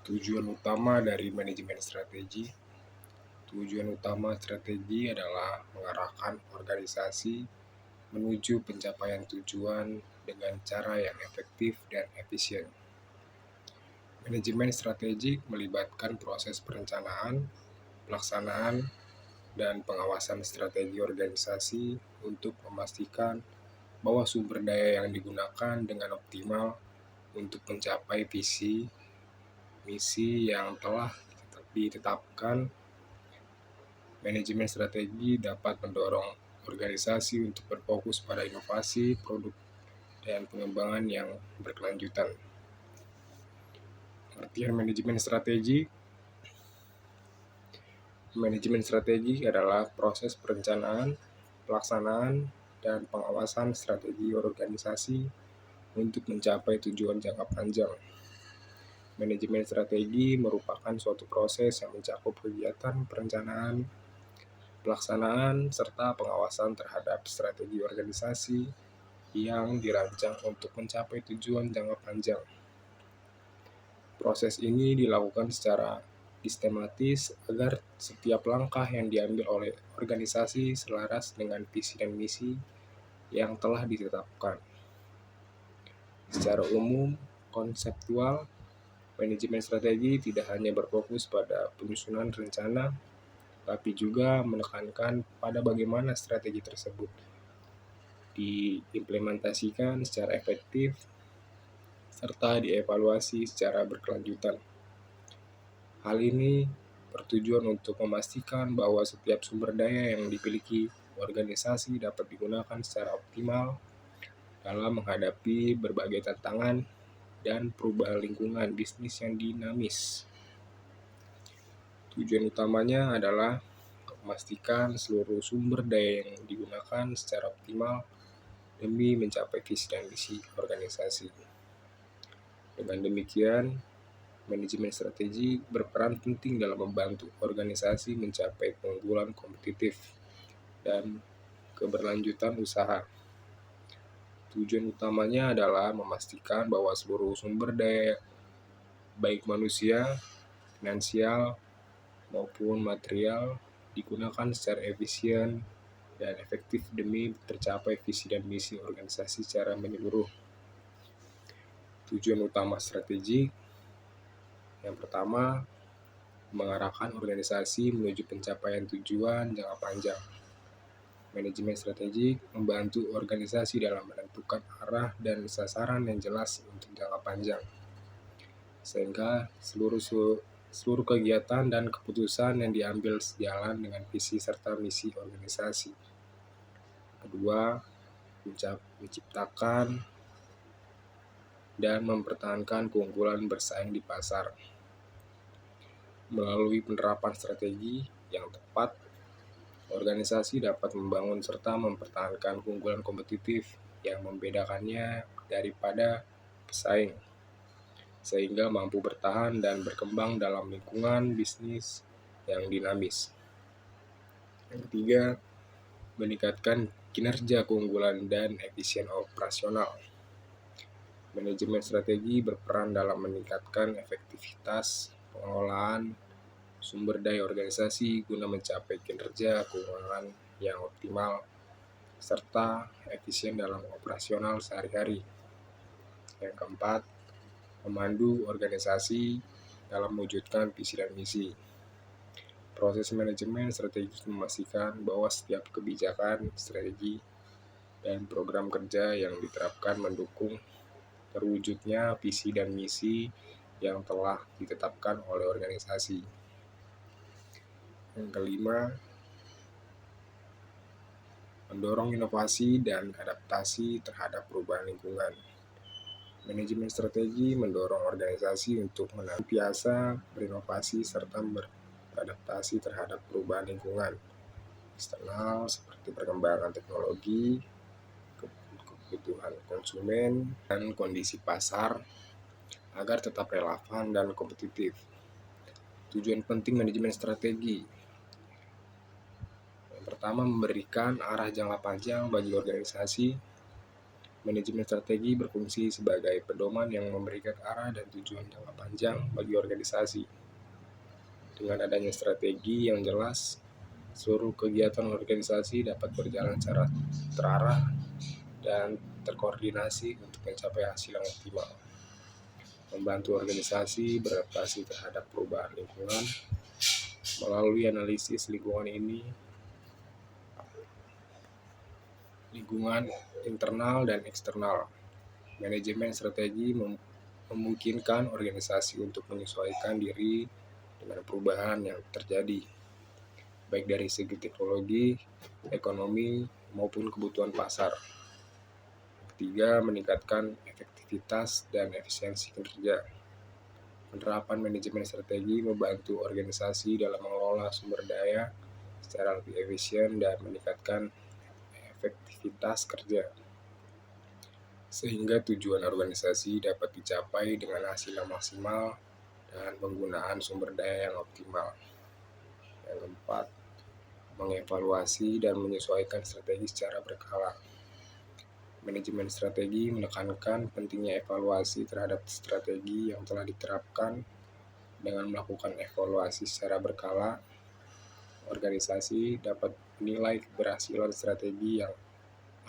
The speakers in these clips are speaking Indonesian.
Tujuan utama dari manajemen strategi. Tujuan utama strategi adalah mengarahkan organisasi menuju pencapaian tujuan dengan cara yang efektif dan efisien. Manajemen strategik melibatkan proses perencanaan, pelaksanaan, dan pengawasan strategi organisasi untuk memastikan bahwa sumber daya yang digunakan dengan optimal untuk mencapai visi, misi yang telah ditetapkan. Manajemen strategi dapat mendorong organisasi untuk berfokus pada inovasi, produk, dan pengembangan yang berkelanjutan. Artian manajemen strategi. Manajemen strategi adalah proses perencanaan, pelaksanaan, dan pengawasan strategi organisasi untuk mencapai tujuan jangka panjang. Manajemen strategi merupakan suatu proses yang mencakup kegiatan perencanaan, pelaksanaan, serta pengawasan terhadap strategi organisasi yang dirancang untuk mencapai tujuan jangka panjang. Proses ini dilakukan secara sistematis agar setiap langkah yang diambil oleh organisasi selaras dengan visi dan misi yang telah ditetapkan. Secara umum, konseptual, manajemen strategi tidak hanya berfokus pada penyusunan rencana, tapi juga menekankan pada bagaimana strategi tersebut diimplementasikan secara efektif serta dievaluasi secara berkelanjutan. Hal ini bertujuan untuk memastikan bahwa setiap sumber daya yang dimiliki organisasi dapat digunakan secara optimal dalam menghadapi berbagai tantangan dan perubahan lingkungan bisnis yang dinamis. Tujuan utamanya adalah memastikan seluruh sumber daya yang digunakan secara optimal demi mencapai visi dan misi organisasi. Dengan demikian, manajemen strategi berperan penting dalam membantu organisasi mencapai keunggulan kompetitif dan keberlanjutan usaha. Tujuan utamanya adalah memastikan bahwa seluruh sumber daya, baik manusia, finansial, maupun material, digunakan secara efisien dan efektif demi tercapai visi dan misi organisasi secara menyeluruh. Tujuan utama strategi yang pertama, mengarahkan organisasi menuju pencapaian tujuan jangka panjang. Manajemen strategi membantu organisasi dalam menentukan arah dan sasaran yang jelas untuk jangka panjang, sehingga seluruh kegiatan dan keputusan yang diambil sejalan dengan visi serta misi organisasi. Kedua, menciptakan dan mempertahankan keunggulan bersaing di pasar. Melalui penerapan strategi yang tepat, organisasi dapat membangun serta mempertahankan keunggulan kompetitif yang membedakannya daripada pesaing, sehingga mampu bertahan dan berkembang dalam lingkungan bisnis yang dinamis. Yang ketiga, meningkatkan kinerja keunggulan dan efisien operasional. Manajemen strategi berperan dalam meningkatkan efektivitas pengelolaan sumber daya organisasi guna mencapai kinerja keuangan yang optimal serta efisien dalam operasional sehari-hari. Yang keempat, memandu organisasi dalam mewujudkan visi dan misi. Proses manajemen strategis memastikan bahwa setiap kebijakan, strategi, dan program kerja yang diterapkan mendukung terwujudnya visi dan misi yang telah ditetapkan oleh organisasi. Yang kelima, mendorong inovasi dan adaptasi terhadap perubahan lingkungan. Manajemen strategi mendorong organisasi untuk senantiasa berinovasi serta beradaptasi terhadap perubahan lingkungan eksternal seperti perkembangan teknologi, kebutuhan konsumen, dan kondisi pasar agar tetap relevan dan kompetitif. Tujuan penting manajemen strategi. Yang pertama, memberikan arah jangka panjang bagi organisasi, Manajemen strategi berfungsi sebagai pedoman yang memberikan arah dan tujuan jangka panjang bagi organisasi. Dengan adanya strategi yang jelas, seluruh kegiatan organisasi dapat berjalan secara terarah dan terkoordinasi untuk mencapai hasil yang optimal. Membantu organisasi beradaptasi terhadap perubahan lingkungan. Melalui analisis lingkungan internal dan eksternal, manajemen strategi memungkinkan organisasi untuk menyesuaikan diri dengan perubahan yang terjadi, baik dari segi teknologi, ekonomi, maupun kebutuhan pasar. Ketiga, meningkatkan efektivitas dan efisiensi kinerja. Penerapan manajemen strategi membantu organisasi dalam mengelola sumber daya secara lebih efisien dan meningkatkan efektivitas kerja, sehingga tujuan organisasi dapat dicapai dengan hasil yang maksimal dan penggunaan sumber daya yang optimal. Yang keempat, mengevaluasi dan menyesuaikan strategi secara berkala. Manajemen strategi menekankan pentingnya evaluasi terhadap strategi yang telah diterapkan. Dengan melakukan evaluasi secara berkala, organisasi dapat menilai keberhasilan strategi yang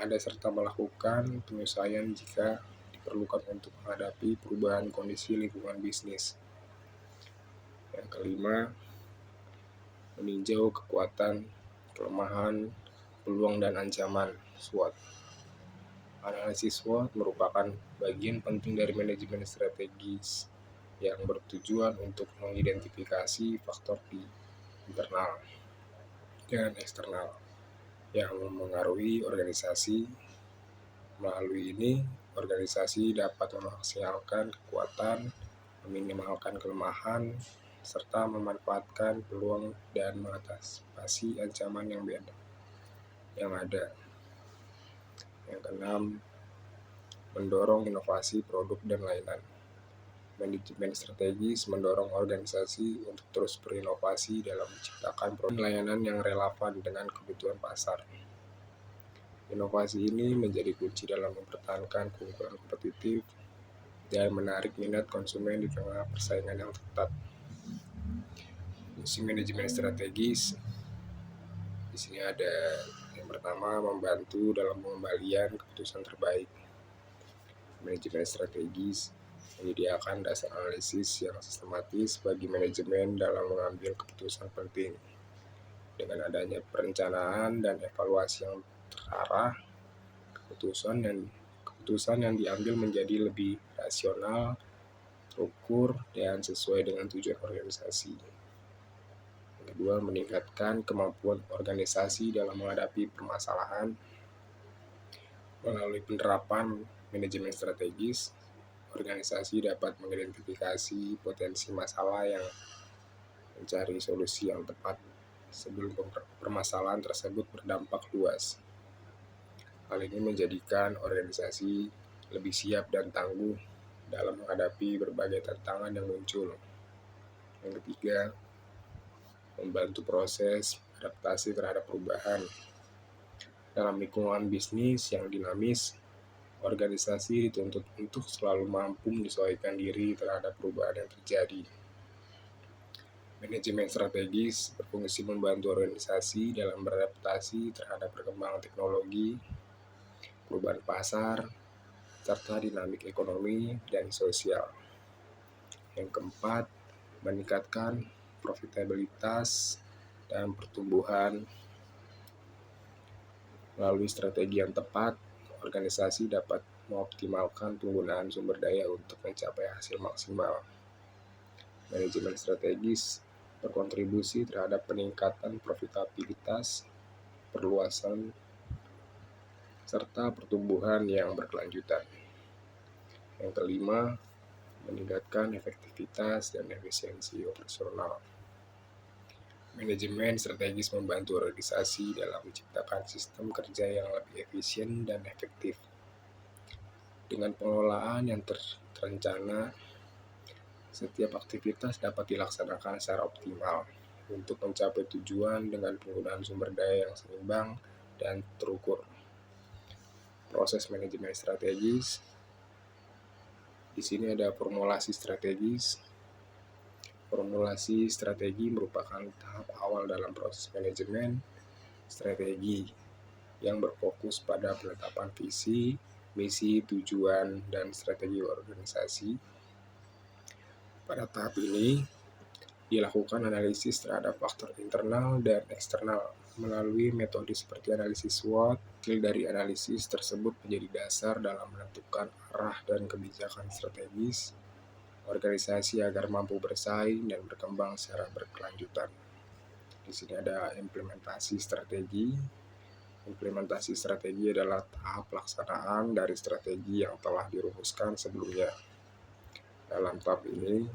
ada serta melakukan penyesuaian jika diperlukan untuk menghadapi perubahan kondisi lingkungan bisnis. Yang kelima, meninjau kekuatan, kelemahan, peluang, dan ancaman SWOT. Analisis SWOT merupakan bagian penting dari manajemen strategis yang bertujuan untuk mengidentifikasi faktor di internal dan eksternal yang mempengaruhi organisasi. Melalui ini, organisasi dapat memaksimalkan kekuatan, meminimalkan kelemahan, serta memanfaatkan peluang dan mengatasi ancaman yang ada. Yang keenam, mendorong inovasi produk dan layanan. Manajemen strategis mendorong organisasi untuk terus berinovasi dalam menciptakan produk dan layanan yang relevan dengan kebutuhan pasar. Inovasi ini menjadi kunci dalam mempertahankan keunggulan kompetitif dan menarik minat konsumen di tengah persaingan yang ketat. Fungsi manajemen strategis di sini ada yang pertama, membantu dalam pengembalian keputusan terbaik. Manajemen strategis menyediakan dasar analisis yang sistematis bagi manajemen dalam mengambil keputusan penting. Dengan adanya perencanaan dan evaluasi yang terarah, keputusan yang diambil menjadi lebih rasional, terukur, dan sesuai dengan tujuan organisasi. Yang kedua, meningkatkan kemampuan organisasi dalam menghadapi permasalahan. Melalui penerapan manajemen strategis, organisasi dapat mengidentifikasi potensi masalah yang mencari solusi yang tepat sebelum permasalahan tersebut berdampak luas. Hal ini menjadikan organisasi lebih siap dan tangguh dalam menghadapi berbagai tantangan yang muncul. Yang ketiga, membantu proses adaptasi terhadap perubahan. Dalam lingkungan bisnis yang dinamis, organisasi dituntut untuk selalu mampu menyesuaikan diri terhadap perubahan yang terjadi. Manajemen strategis berfungsi membantu organisasi dalam beradaptasi terhadap perkembangan teknologi, perubahan pasar, serta dinamik ekonomi dan sosial. Yang keempat, meningkatkan profitabilitas dan pertumbuhan. Melalui strategi yang tepat, organisasi dapat mengoptimalkan penggunaan sumber daya untuk mencapai hasil maksimal. Manajemen strategis berkontribusi terhadap peningkatan profitabilitas, perluasan, serta pertumbuhan yang berkelanjutan. Yang kelima, meningkatkan efektivitas dan efisiensi operasional. Manajemen strategis membantu organisasi dalam menciptakan sistem kerja yang lebih efisien dan efektif. Dengan pengelolaan yang terencana, setiap aktivitas dapat dilaksanakan secara optimal untuk mencapai tujuan dengan penggunaan sumber daya yang seimbang dan terukur. proses manajemen strategis. Di sini ada formulasi strategis. Formulasi strategi merupakan tahap awal dalam proses manajemen strategi yang berfokus pada penetapan visi, misi, tujuan, dan strategi organisasi. Pada tahap ini, dilakukan analisis terhadap faktor internal dan eksternal melalui metode seperti analisis SWOT. Hasil dari analisis tersebut menjadi dasar dalam menentukan arah dan kebijakan strategis organisasi agar mampu bersaing dan berkembang secara berkelanjutan. Di sini ada implementasi strategi. Implementasi strategi adalah tahap pelaksanaan dari strategi yang telah dirumuskan sebelumnya. Dalam tahap ini,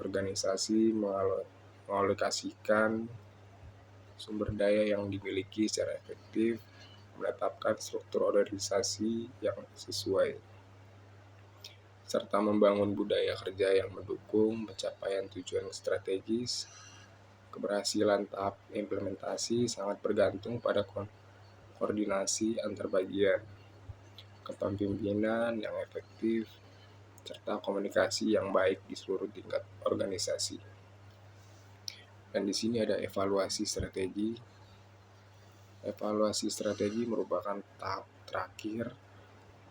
organisasi mengalokasikan sumber daya yang dimiliki secara efektif, menetapkan struktur organisasi yang sesuai, serta membangun budaya kerja yang mendukung pencapaian tujuan strategis. Keberhasilan tahap implementasi sangat bergantung pada koordinasi antar bagian, kepemimpinan yang efektif, serta komunikasi yang baik di seluruh tingkat organisasi. Dan di sini ada evaluasi strategi. Evaluasi strategi merupakan tahap terakhir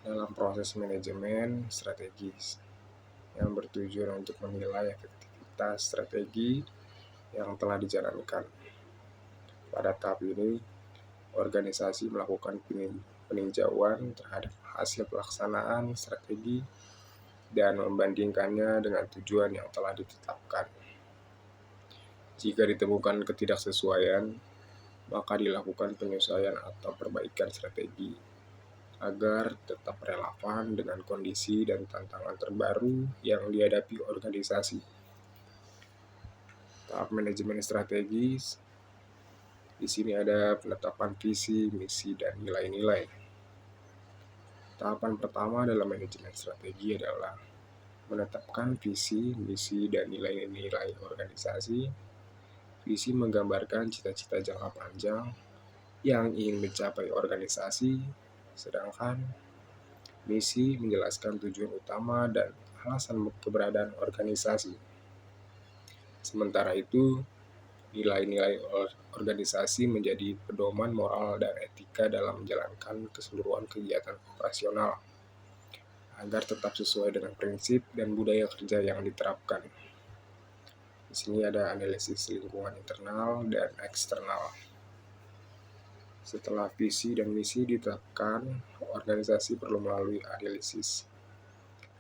dalam proses manajemen strategis yang bertujuan untuk menilai efektivitas strategi yang telah dijalankan. Pada tahap ini, organisasi melakukan peninjauan terhadap hasil pelaksanaan strategi dan membandingkannya dengan tujuan yang telah ditetapkan. Jika ditemukan ketidaksesuaian, maka dilakukan penyesuaian atau perbaikan strategi agar tetap relevan dengan kondisi dan tantangan terbaru yang dihadapi organisasi. Tahap manajemen strategis. Di sini ada penetapan visi, misi, dan nilai-nilai. Tahapan pertama dalam manajemen strategi adalah menetapkan visi, misi, dan nilai-nilai organisasi. Visi menggambarkan cita-cita jangka panjang yang ingin mencapai organisasi, sedangkan misi menjelaskan tujuan utama dan alasan keberadaan organisasi. Sementara itu, nilai-nilai organisasi menjadi pedoman moral dan etika dalam menjalankan keseluruhan kegiatan operasional agar tetap sesuai dengan prinsip dan budaya kerja yang diterapkan. Di sini ada analisis lingkungan internal dan eksternal. Setelah visi dan misi ditetapkan, organisasi perlu melalui analisis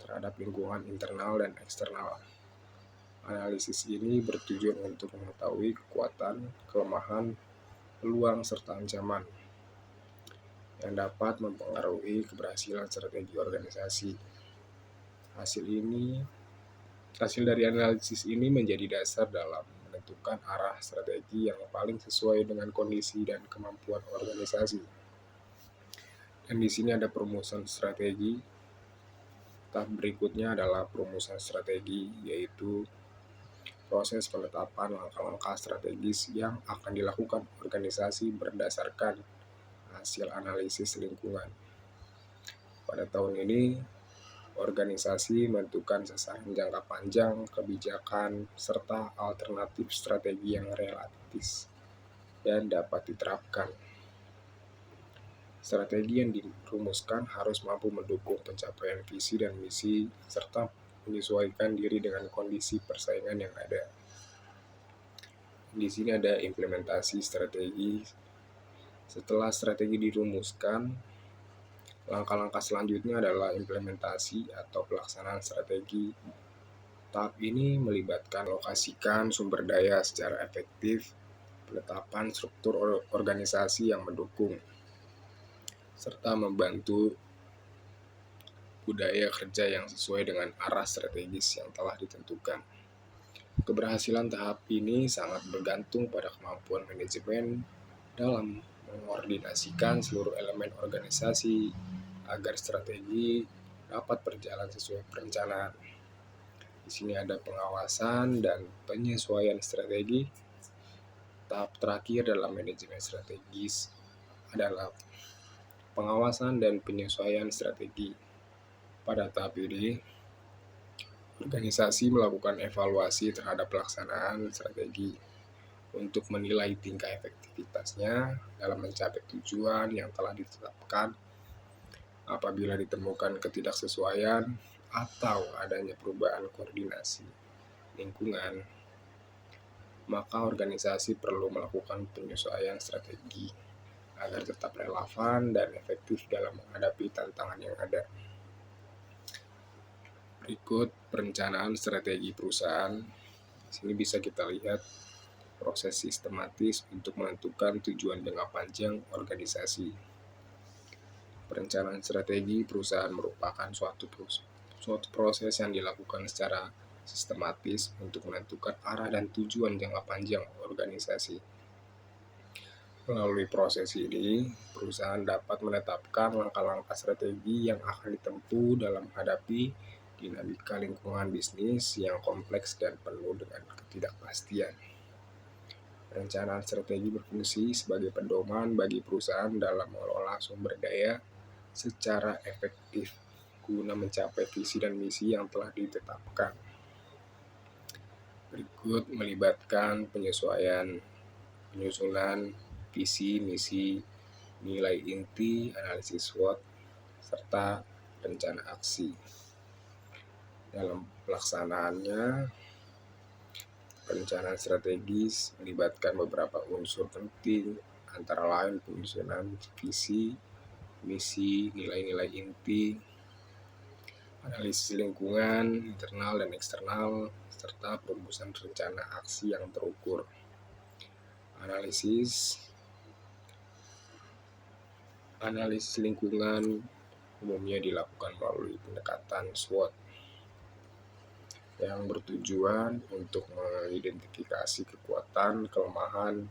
terhadap lingkungan internal dan eksternal. Analisis ini bertujuan untuk mengetahui kekuatan, kelemahan, peluang, serta ancaman yang dapat mempengaruhi keberhasilan strategi organisasi. Hasil dari analisis ini menjadi dasar dalam menentukan arah strategi yang paling sesuai dengan kondisi dan kemampuan organisasi. Dan di sini ada perumusan strategi. Tahap berikutnya adalah perumusan strategi, yaitu proses penetapan langkah-langkah strategis yang akan dilakukan organisasi berdasarkan hasil analisis lingkungan. Pada tahun ini, organisasi menentukan sasaran jangka panjang, kebijakan, serta alternatif strategi yang realistis dan dapat diterapkan. Strategi yang dirumuskan harus mampu mendukung pencapaian visi dan misi, serta menyesuaikan diri dengan kondisi persaingan yang ada. Di sini ada implementasi strategi. Setelah strategi dirumuskan, langkah-langkah selanjutnya adalah implementasi atau pelaksanaan strategi. Tahap ini melibatkan alokasikan sumber daya secara efektif, penetapan struktur organisasi yang mendukung, serta membantu budaya kerja yang sesuai dengan arah strategis yang telah ditentukan. Keberhasilan tahap ini sangat bergantung pada kemampuan manajemen dalam mengkoordinasikan seluruh elemen organisasi agar strategi dapat berjalan sesuai perencanaan. Di sini ada pengawasan dan penyesuaian strategi. Tahap terakhir dalam manajemen strategis adalah pengawasan dan penyesuaian strategi. Pada tahap ini, organisasi melakukan evaluasi terhadap pelaksanaan strategi untuk menilai tingkat efektivitasnya dalam mencapai tujuan yang telah ditetapkan. Apabila ditemukan ketidaksesuaian atau adanya perubahan koordinasi lingkungan, maka organisasi perlu melakukan penyesuaian strategi agar tetap relevan dan efektif dalam menghadapi tantangan yang ada. Berikut perencanaan strategi perusahaan. Di sini bisa kita lihat proses sistematis untuk menentukan tujuan jangka panjang organisasi. Perencanaan strategi perusahaan merupakan suatu proses yang dilakukan secara sistematis untuk menentukan arah dan tujuan jangka panjang organisasi. Melalui proses ini, perusahaan dapat menetapkan langkah-langkah strategi yang akan ditempuh dalam menghadapi dinamika lingkungan bisnis yang kompleks dan penuh dengan ketidakpastian. Perencanaan strategi berfungsi sebagai pedoman bagi perusahaan dalam mengelola sumber daya secara efektif guna mencapai visi dan misi yang telah ditetapkan. Berikut melibatkan penyusunan visi, misi, nilai inti, analisis SWOT, serta rencana aksi. Dalam pelaksanaannya, perencanaan strategis melibatkan beberapa unsur penting, antara lain penyusunan visi, misi, nilai-nilai inti, analisis lingkungan, internal dan eksternal, serta perumusan rencana aksi yang terukur. Analisis lingkungan umumnya dilakukan melalui pendekatan SWOT yang bertujuan untuk mengidentifikasi kekuatan, kelemahan,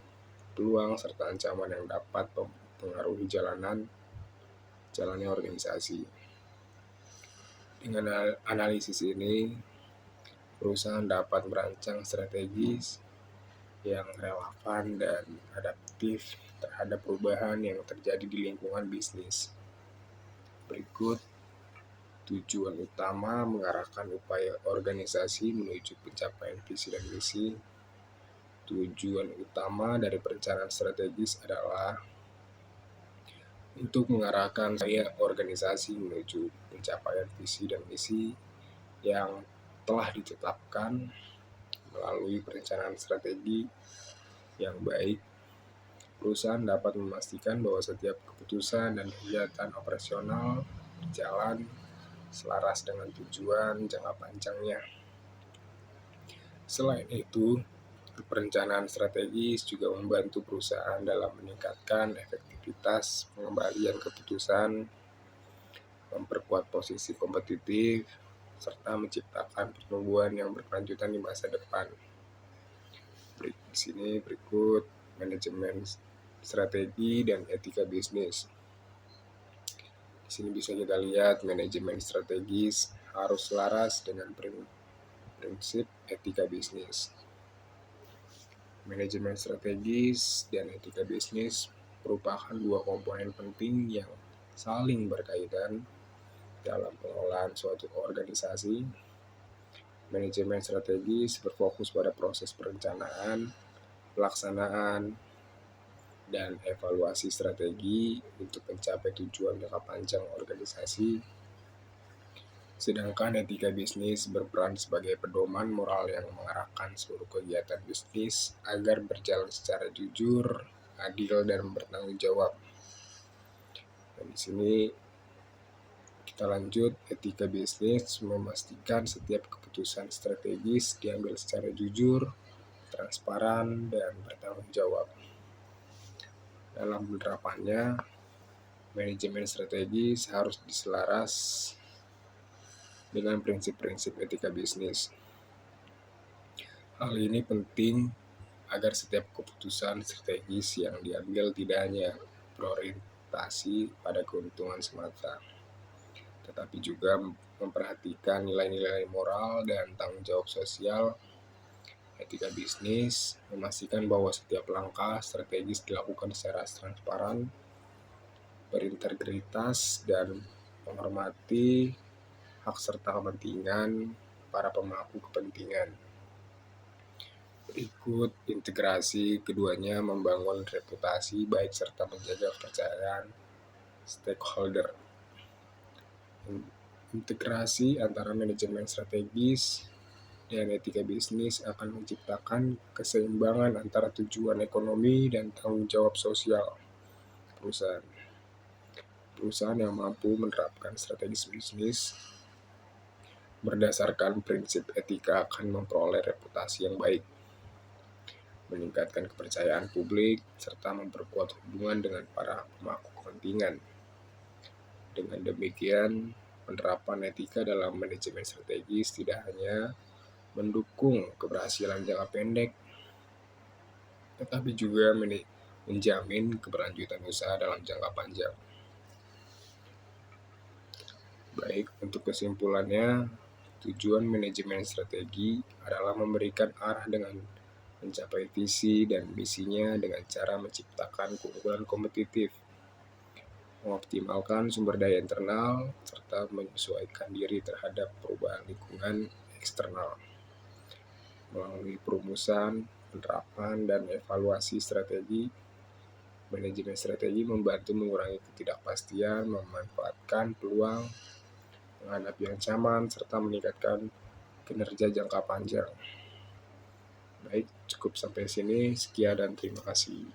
peluang, serta ancaman yang dapat mempengaruhi jalannya organisasi. Dengan analisis ini, perusahaan dapat merancang strategis yang relevan dan adaptif terhadap perubahan yang terjadi di lingkungan bisnis. Berikut tujuan utama mengarahkan upaya organisasi menuju pencapaian visi dan misi. Tujuan utama dari perencanaan strategis adalah untuk mengarahkan organisasi menuju pencapaian visi dan misi yang telah ditetapkan. Melalui perencanaan strategi yang baik, perusahaan dapat memastikan bahwa setiap keputusan dan kegiatan operasional berjalan selaras dengan tujuan jangka panjangnya. Selain itu, perencanaan strategis juga membantu perusahaan dalam meningkatkan efektivitas pengembalian keputusan, memperkuat posisi kompetitif, serta menciptakan pertumbuhan yang berkelanjutan di masa depan. Di sini berikut manajemen strategi dan etika bisnis. Di sini bisa kita lihat manajemen strategis harus selaras dengan prinsip etika bisnis. Manajemen strategis dan etika bisnis merupakan dua komponen penting yang saling berkaitan dalam pengelolaan suatu organisasi. Manajemen strategis berfokus pada proses perencanaan, pelaksanaan, dan evaluasi strategi untuk mencapai tujuan jangka panjang organisasi. Sedangkan etika bisnis berperan sebagai pedoman moral yang mengarahkan seluruh kegiatan bisnis agar berjalan secara jujur, adil, dan bertanggung jawab. Dan di sini kita lanjut, etika bisnis memastikan setiap keputusan strategis diambil secara jujur, transparan, dan bertanggung jawab. Dalam penerapannya, manajemen strategis harus diselaras dengan prinsip-prinsip etika bisnis. Hal ini penting agar setiap keputusan strategis yang diambil tidak hanya berorientasi pada keuntungan semata, tetapi juga memperhatikan nilai-nilai moral dan tanggung jawab sosial. Etika bisnis memastikan bahwa setiap langkah strategis dilakukan secara transparan berintegritas, dan menghormati hak serta kepentingan para pemangku kepentingan. Berikut integrasi keduanya membangun reputasi baik serta menjaga kepercayaan stakeholder. Integrasi antara manajemen strategis dan etika bisnis akan menciptakan keseimbangan antara tujuan ekonomi dan tanggung jawab sosial perusahaan. Perusahaan yang mampu menerapkan strategi bisnis berdasarkan prinsip etika akan memperoleh reputasi yang baik, meningkatkan kepercayaan publik, serta memperkuat hubungan dengan para pemangku kepentingan. Dengan demikian, penerapan etika dalam manajemen strategis tidak hanya mendukung keberhasilan jangka pendek, tetapi juga menjamin keberlanjutan usaha dalam jangka panjang. Baik, untuk kesimpulannya, tujuan manajemen strategi adalah memberikan arah dengan mencapai visi dan misinya dengan cara menciptakan keunggulan kompetitif, mengoptimalkan sumber daya internal, serta menyesuaikan diri terhadap perubahan lingkungan eksternal. Melalui perumusan, penerapan, dan evaluasi strategi, manajemen strategi membantu mengurangi ketidakpastian, memanfaatkan peluang, menghadapi ancaman, serta meningkatkan kinerja jangka panjang. Baik, cukup sampai sini. Sekian dan terima kasih.